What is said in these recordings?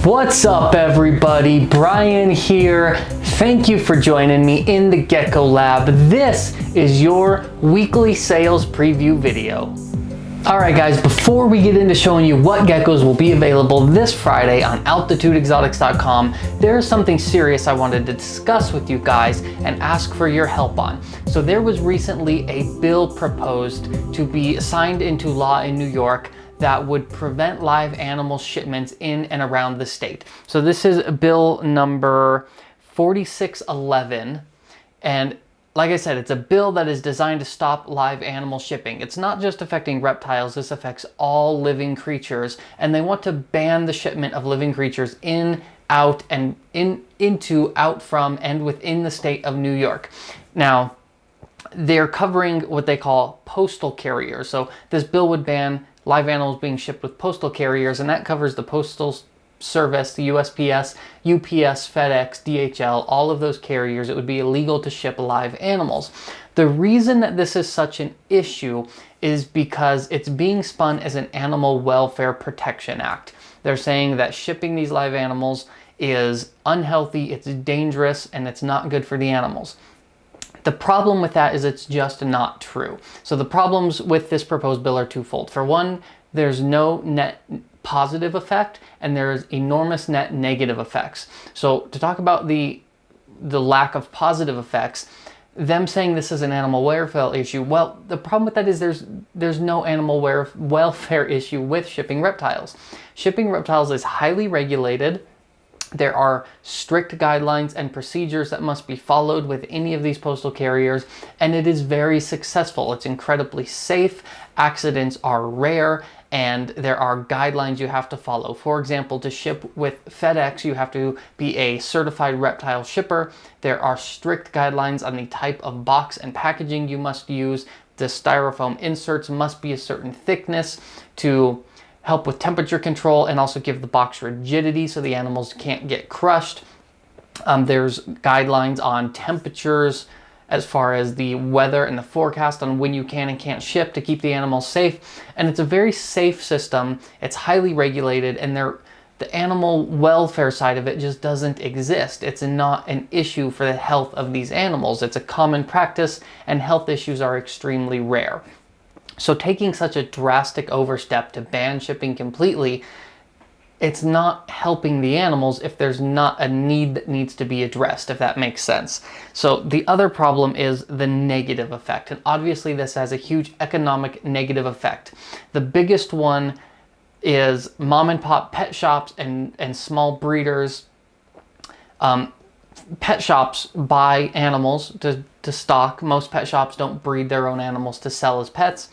What's up everybody, Brian here. Thank you for joining me in the Gecko Lab. This is your weekly sales preview video. Alright guys, before we get into showing you what geckos will be available this Friday on altitudeexotics.com, there's something serious I wanted to discuss with you guys and ask for your help on. So there was recently a bill proposed to be signed into law in New York that would prevent live animal shipments in and around the state. So this is bill number 4611, and like I said, it's a bill that is designed to stop live animal shipping. It's not just affecting reptiles, this affects all living creatures, and they want to ban the shipment of living creatures in, out, and out from, and within the state of New York. Now, they're covering what they call postal carriers. So this bill would ban live animals being shipped with postal carriers, and that covers the Postal Service, the USPS, UPS, FedEx, DHL, all of those carriers. It would be illegal to ship live animals. The reason that this is such an issue is because it's being spun as an Animal Welfare Protection Act. They're saying that shipping these live animals is unhealthy, it's dangerous, and it's not good for the animals. The problem with that is it's just not true. So the problems with this proposed bill are twofold. For one, there's no net positive effect, and there's enormous net negative effects. So to talk about the lack of positive effects, them saying this is an animal welfare issue, well, the problem with that is there's no animal welfare issue with shipping reptiles. Shipping reptiles is highly regulated. There are strict guidelines and procedures that must be followed with any of these postal carriers, and it is very successful. It's incredibly safe, accidents are rare, and there are guidelines you have to follow. For example, to ship with FedEx, you have to be a certified reptile shipper. There are strict guidelines on the type of box and packaging you must use. The styrofoam inserts must be a certain thickness to help with temperature control and also give the box rigidity so the animals can't get crushed. There's guidelines on temperatures as far as the weather and the forecast on when you can and can't ship to keep the animals safe. And it's a very safe system. It's highly regulated, and the animal welfare side of it just doesn't exist. It's not an issue for the health of these animals. It's a common practice, and health issues are extremely rare. So taking such a drastic overstep to ban shipping completely, it's not helping the animals if there's not a need that needs to be addressed, if that makes sense. So the other problem is the negative effect, and obviously this has a huge economic negative effect. The biggest one is mom and pop pet shops and small breeders. Pet shops buy animals to stock. Most pet shops don't breed their own animals to sell as pets.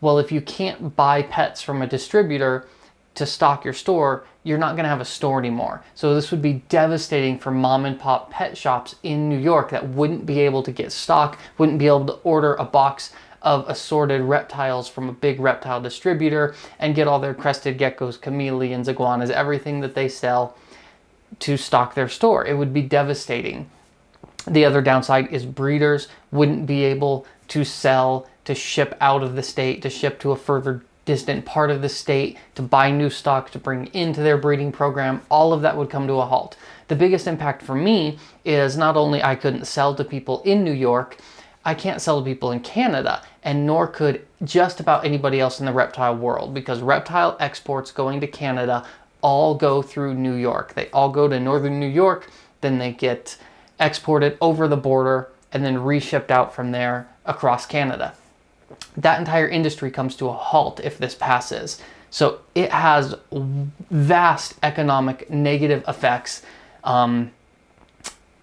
Well, if you can't buy pets from a distributor to stock your store, you're not going to have a store anymore. So this would be devastating for mom and pop pet shops in New York that wouldn't be able to get stock, wouldn't be able to order a box of assorted reptiles from a big reptile distributor and get all their crested geckos, chameleons, iguanas, everything that they sell to stock their store. It would be devastating. The other downside is breeders wouldn't be able to sell, to ship out of the state, to ship to a further distant part of the state, to buy new stock to bring into their breeding program. All of that would come to a halt. The biggest impact for me is not only I couldn't sell to people in New York, I can't sell to people in Canada, and nor could just about anybody else in the reptile world, because reptile exports going to Canada all go through New York. They all go to northern New York, then they get exported over the border and then reshipped out from there across Canada. That entire industry comes to a halt if this passes. So it has vast economic negative effects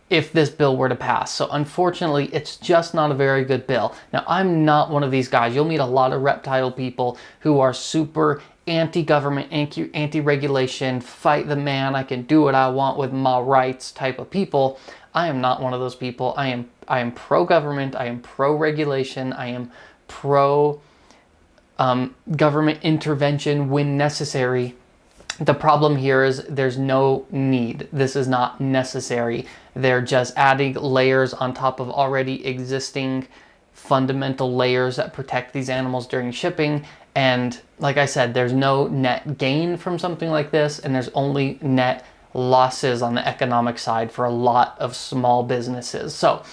if this bill were to pass. So unfortunately, it's just not a very good bill. Now, I'm not one of these guys. You'll meet a lot of reptile people who are super anti-government, anti-regulation, fight the man, I can do what I want with my rights type of people. I am not one of those people. I am pro-government, I am pro-regulation, I am pro government intervention when necessary. The problem here is there's no need. This is not necessary. They're just adding layers on top of already existing fundamental layers that protect these animals during shipping. And like I said, there's no net gain from something like this, and there's only net losses on the economic side for a lot of small businesses. So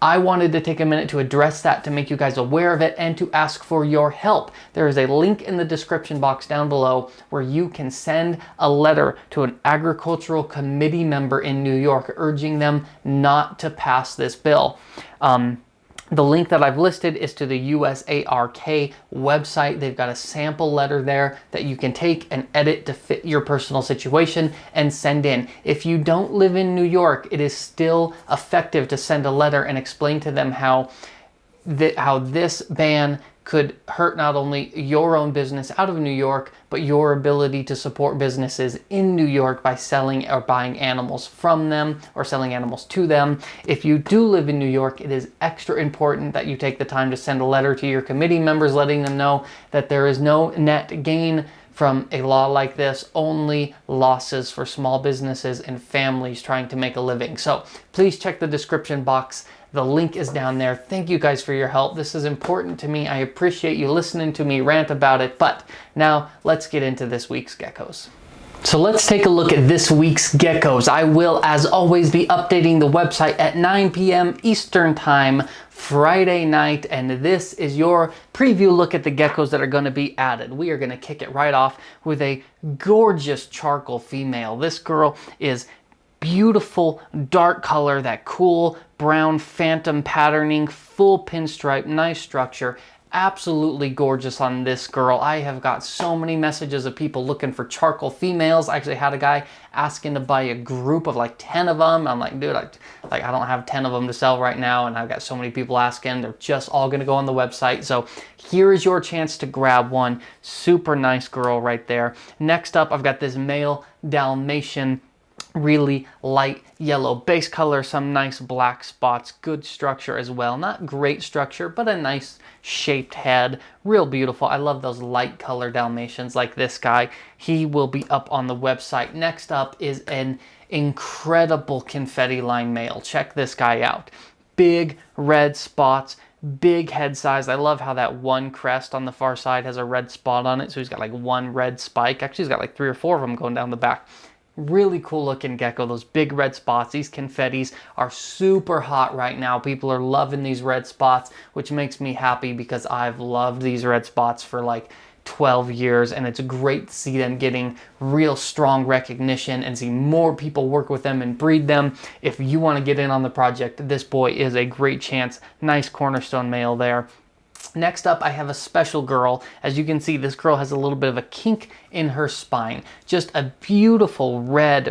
I wanted to take a minute to address that, to make you guys aware of it, and to ask for your help. There is a link in the description box down below where you can send a letter to an agricultural committee member in New York urging them not to pass this bill. The link that I've listed is to the USARK website. They've got a sample letter there that you can take and edit to fit your personal situation and send in. If you don't live in New York, it is still effective to send a letter and explain to them how this ban could hurt not only your own business out of New York, but your ability to support businesses in New York by selling or buying animals from them or selling animals to them. If you do live in New York, it is extra important that you take the time to send a letter to your committee members letting them know that there is no net gain from a law like this, only losses for small businesses and families trying to make a living. So please check the description box. The link is down there. Thank you guys for your help. This is important to me. I appreciate you listening to me rant about it. But now let's get into this week's geckos. So let's take a look at this week's geckos. I will, as always, be updating the website at 9 p.m. Eastern Time, Friday night, and this is your preview look at the geckos that are going to be added. We are going to kick it right off with a gorgeous charcoal female. This girl is beautiful dark color, that cool brown phantom patterning, full pinstripe, nice structure. Absolutely gorgeous on this girl. I have got so many messages of people looking for charcoal females. I actually had a guy asking to buy a group of like 10 of them. I'm like, dude, I don't have 10 of them to sell right now, and I've got so many people asking. They're just all gonna go on the website. So here is your chance to grab one. Super nice girl right there. Next up, I've got this male Dalmatian, really light yellow base color, some nice black spots, good structure as well. Not great structure, but a nice shaped head, real beautiful. I love those light color Dalmatians like this guy. He will be up on the website. Next up is an incredible confetti line male. Check this guy out. Big red spots, big head size. I love how that one crest on the far side has a red spot on it. So he's got like one red spike. Actually, he's got like 3 or 4 of them going down the back. Really cool looking gecko. Those big red spots, these confettis are super hot right now. People are loving these red spots, which makes me happy because I've loved these red spots for like 12 years, and it's great to see them getting real strong recognition and see more people work with them and breed them. If you want to get in on the project, this boy is a great chance. Nice cornerstone male there. Next up, I have a special girl. As you can see, this girl has a little bit of a kink in her spine. Just a beautiful red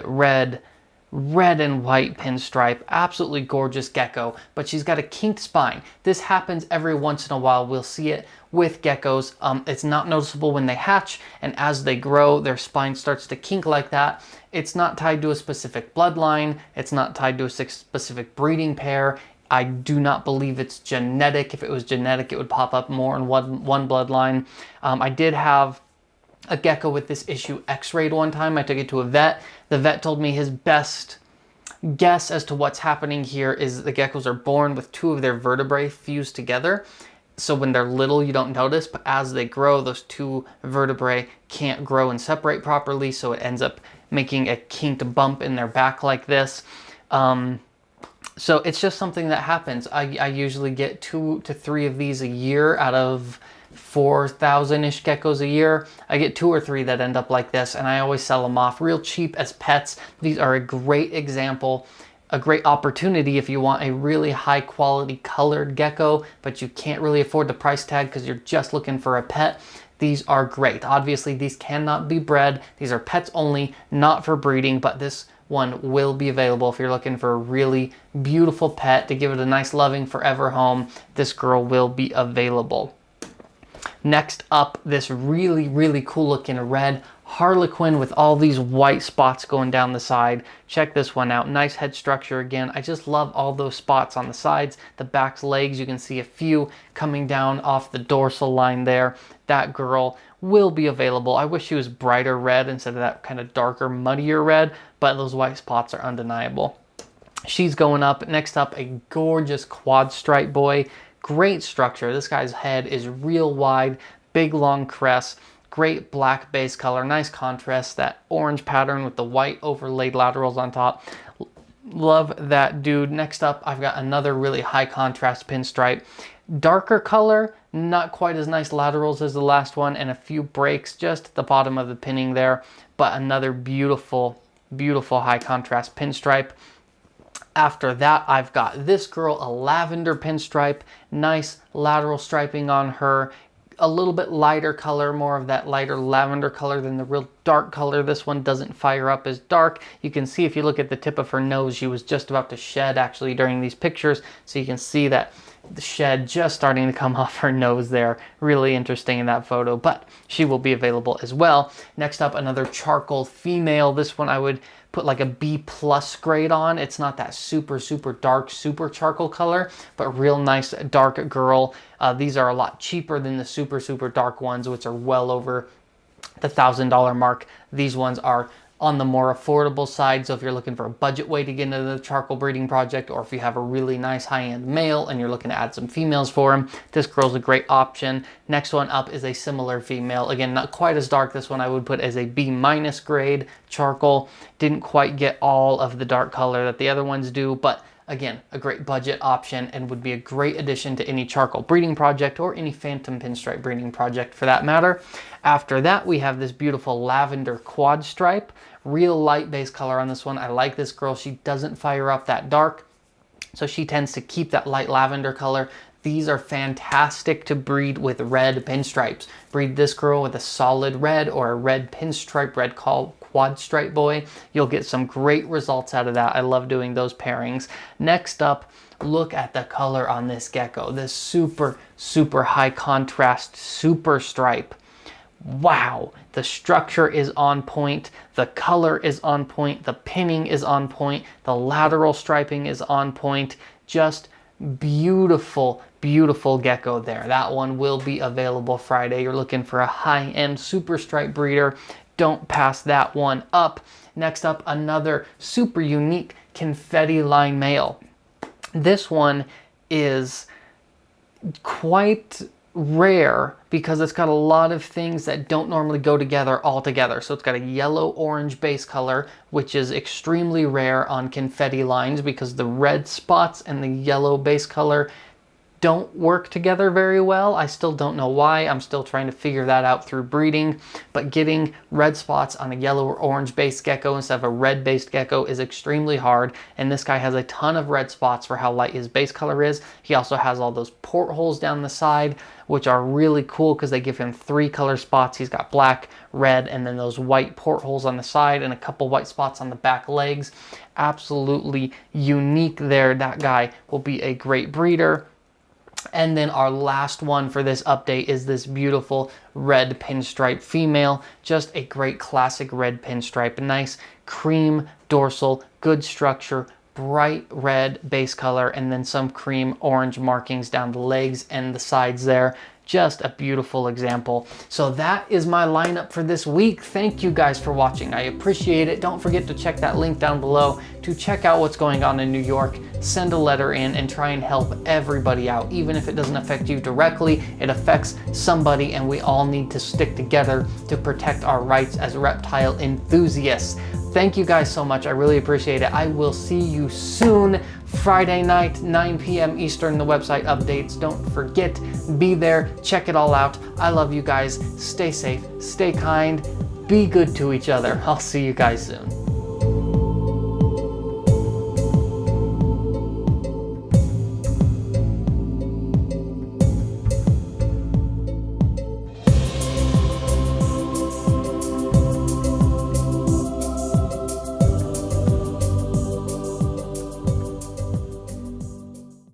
and white pinstripe. Absolutely gorgeous gecko, but she's got a kinked spine. This happens every once in a while. We'll see it with geckos. It's not noticeable when they hatch, and as they grow, their spine starts to kink like that. It's not tied to a specific bloodline. It's not tied to a specific breeding pair. I do not believe it's genetic. If it was genetic, it would pop up more in one bloodline. I did have a gecko with this issue x-rayed one time. I took it to a vet. The vet told me his best guess as to what's happening here is the geckos are born with 2 of their vertebrae fused together. So when they're little, you don't notice, but as they grow, those 2 vertebrae can't grow and separate properly, so it ends up making a kinked bump in their back like this. So it's just something that happens. I usually get 2 to 3 of these a year out of 4,000-ish geckos a year. I get 2 or 3 that end up like this, and I always sell them off real cheap as pets. These are a great example, a great opportunity if you want a really high quality colored gecko, but you can't really afford the price tag because you're just looking for a pet. These are great. Obviously, these cannot be bred. These are pets only, not for breeding, but this one will be available if you're looking for a really beautiful pet to give it a nice loving forever home. This girl will be available. Next up, this really cool looking red Harlequin with all these white spots going down the side. Check this one out. Nice head structure again. I just love all those spots on the sides. The back's legs, you can see a few coming down off the dorsal line there. That girl will be available. I wish she was brighter red instead of that kind of darker, muddier red, but those white spots are undeniable. She's going up. Next up, a gorgeous quad stripe boy. Great structure. This guy's head is real wide, big long crest, Great black base color, nice contrast, that orange pattern with the white overlaid laterals on top. Love that dude. Next up, I've got another really high contrast pinstripe. Darker color, not quite as nice laterals as the last one, and a few breaks just at the bottom of the pinning there, but another beautiful, beautiful high contrast pinstripe. After that, I've got this girl, a lavender pinstripe, nice lateral striping on her, a little bit lighter color, more of that lighter lavender color than the real dark color. This one doesn't fire up as dark. You can see if you look at the tip of her nose, she was just about to shed actually during these pictures. So you can see that the shed just starting to come off her nose there. Really interesting in that photo, but she will be available as well. Next up, another charcoal female. This one I would put like a B+ grade on. It's not that super dark, super charcoal color, but real nice dark girl. These are a lot cheaper than the super dark ones, which are well over the $1,000 mark. These ones are on the more affordable side, so if you're looking for a budget way to get into the charcoal breeding project, or if you have a really nice high-end male and you're looking to add some females for him, this girl's a great option. Next one up is a similar female. Again, not quite as dark. This one I would put as a B- grade charcoal. Didn't quite get all of the dark color that the other ones do, but again, a great budget option and would be a great addition to any charcoal breeding project or any phantom pinstripe breeding project for that matter. After that, we have this beautiful lavender quad stripe. Real light base color on this one. I like this girl. She doesn't fire up that dark, so she tends to keep that light lavender color. These are fantastic to breed with red pinstripes. Breed this girl with a solid red or a red pinstripe, red quad stripe boy. You'll get some great results out of that. I love doing those pairings. Next up, look at the color on this gecko. This super high contrast super stripe. Wow, the structure is on point, the color is on point, the pinning is on point, the lateral striping is on point. Just beautiful gecko there. That one will be available Friday. You're looking for a high-end super stripe breeder, don't pass that one up. Next up, another super unique confetti line male. This one is quite rare because it's got a lot of things that don't normally go together all together. So it's got a yellow orange base color, which is extremely rare on confetti lines because the red spots and the yellow base color don't work together very well. I still don't know why. I'm still trying to figure that out through breeding, but getting red spots on a yellow or orange based gecko instead of a red based gecko is extremely hard, and this guy has a ton of red spots for how light his base color is. He also has all those portholes down the side, which are really cool because they give him 3 color spots. He's got black, red, and then those white portholes on the side and a couple white spots on the back legs. Absolutely unique there. That guy will be a great breeder. And then our last one for this update is this beautiful red pinstripe female. Just a great classic red pinstripe. Nice cream dorsal, good structure, bright red base color, and then some cream orange markings down the legs and the sides there. Just a beautiful example. So that is my lineup for this week. Thank you guys for watching. I appreciate it. Don't forget to check that link down below to check out what's going on in New York. Send a letter in and try and help everybody out. Even if it doesn't affect you directly, it affects somebody, and we all need to stick together to protect our rights as reptile enthusiasts. Thank you guys so much. I really appreciate it. I will see you soon. Friday night, 9 p.m. Eastern, the website updates. Don't forget, be there, check it all out. I love you guys. Stay safe, stay kind, be good to each other. I'll see you guys soon.